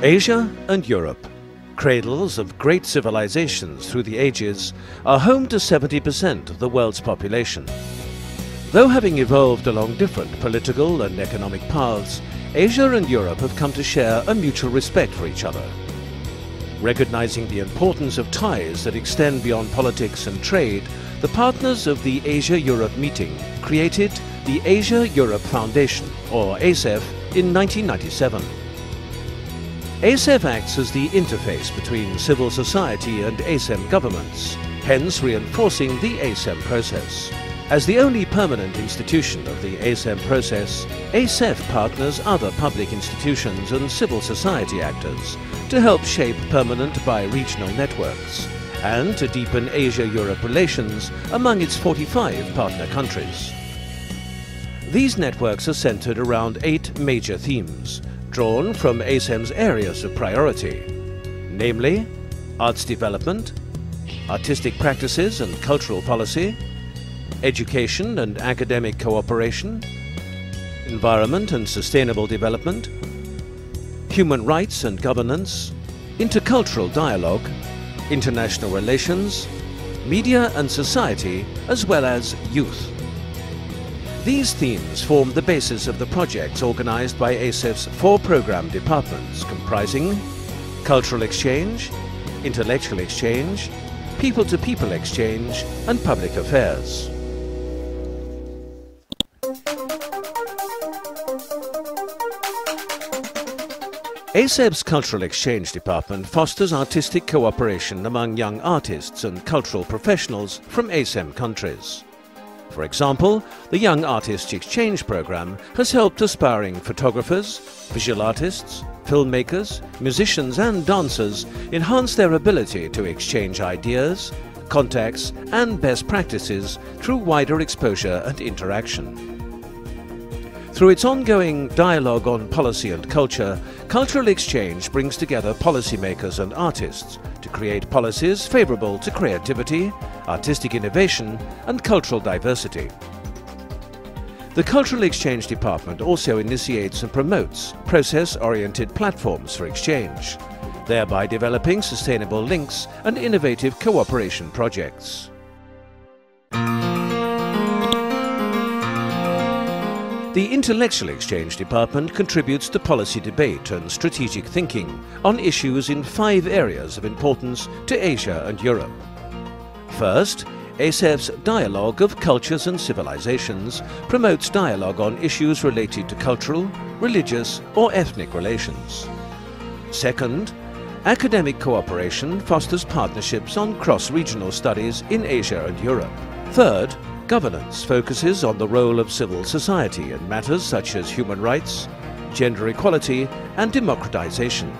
Asia and Europe, cradles of great civilizations through the ages, are home to 70% of the world's population. Though having evolved along different political and economic paths, Asia and Europe have come to share a mutual respect for each other. Recognizing the importance of ties that extend beyond politics and trade, the partners of the Asia-Europe meeting created the Asia-Europe Foundation, or ASEF, in 1997. ASEF acts as the interface between civil society and ASEM governments, hence reinforcing the ASEM process. As the only permanent institution of the ASEM process, ASEF partners other public institutions and civil society actors to help shape permanent bi-regional networks and to deepen Asia-Europe relations among its 45 partner countries. These networks are centered around 8 major themes, drawn from ASEM's areas of priority, namely arts development, artistic practices and cultural policy, education and academic cooperation, environment and sustainable development, human rights and governance, intercultural dialogue, international relations, media and society, as well as youth. These themes form the basis of the projects organized by ASEF's 4 program departments comprising cultural exchange, intellectual exchange, people-to-people exchange and public affairs. ASEF's Cultural Exchange Department fosters artistic cooperation among young artists and cultural professionals from ASEM countries. For example, the Young Artists Exchange Program has helped aspiring photographers, visual artists, filmmakers, musicians and dancers enhance their ability to exchange ideas, contacts and best practices through wider exposure and interaction. Through its ongoing dialogue on policy and culture, cultural exchange brings together policymakers and artists to create policies favorable to creativity, artistic innovation and cultural diversity. The Cultural Exchange Department also initiates and promotes process-oriented platforms for exchange, thereby developing sustainable links and innovative cooperation projects. The Intellectual Exchange Department contributes to policy debate and strategic thinking on issues in 5 areas of importance to Asia and Europe. First, ASEF's Dialogue of Cultures and Civilizations promotes dialogue on issues related to cultural, religious or ethnic relations. Second, academic cooperation fosters partnerships on cross-regional studies in Asia and Europe. Third, governance focuses on the role of civil society in matters such as human rights, gender equality and democratization.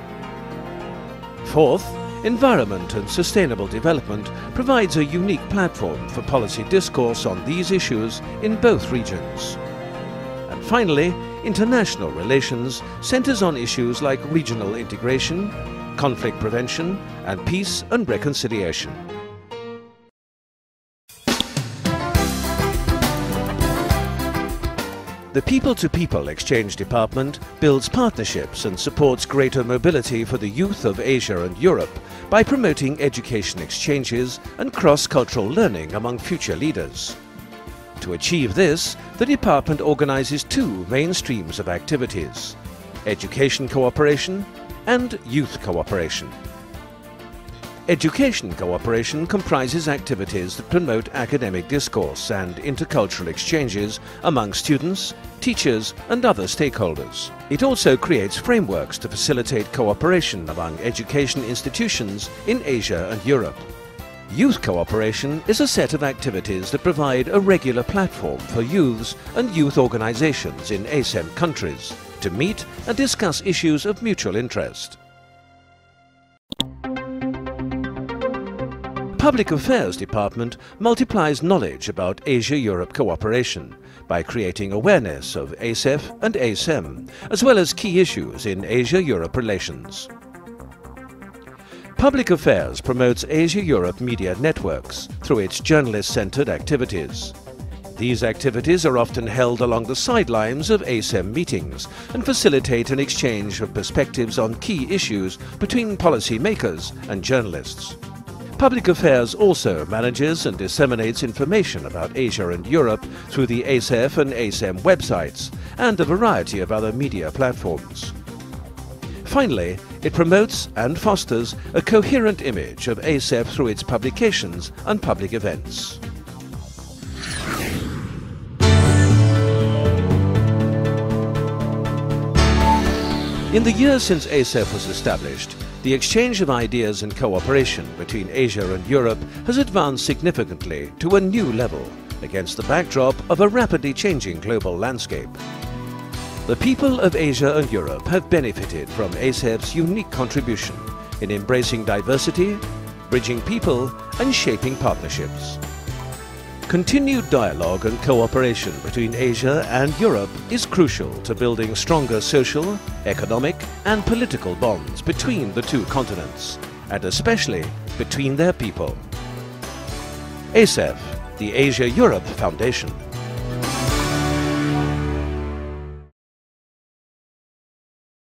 Fourth, environment and sustainable development provides a unique platform for policy discourse on these issues in both regions. And finally, international relations centers on issues like regional integration, conflict prevention and peace and reconciliation. The People-to-People Exchange Department builds partnerships and supports greater mobility for the youth of Asia and Europe by promoting education exchanges and cross-cultural learning among future leaders. To achieve this, the department organizes 2 main streams of activities: education cooperation and youth cooperation. Education cooperation comprises activities that promote academic discourse and intercultural exchanges among students, teachers and other stakeholders. It also creates frameworks to facilitate cooperation among education institutions in Asia and Europe. Youth cooperation is a set of activities that provide a regular platform for youths and youth organizations in ASEM countries to meet and discuss issues of mutual interest. The Public Affairs Department multiplies knowledge about Asia-Europe cooperation by creating awareness of ASEF and ASEM, as well as key issues in Asia-Europe relations. Public Affairs promotes Asia-Europe media networks through its journalist-centered activities. These activities are often held along the sidelines of ASEM meetings and facilitate an exchange of perspectives on key issues between policymakers and journalists. Public Affairs also manages and disseminates information about Asia and Europe through the ASEF and ASEM websites and a variety of other media platforms. Finally, it promotes and fosters a coherent image of ASEF through its publications and public events. In the years since ASEF was established, the exchange of ideas and cooperation between Asia and Europe has advanced significantly to a new level against the backdrop of a rapidly changing global landscape. The people of Asia and Europe have benefited from ASEF's unique contribution in embracing diversity, bridging people and shaping partnerships. Continued dialogue and cooperation between Asia and Europe is crucial to building stronger social, economic and political bonds between the two continents, and especially between their people. ASEF, the Asia-Europe Foundation.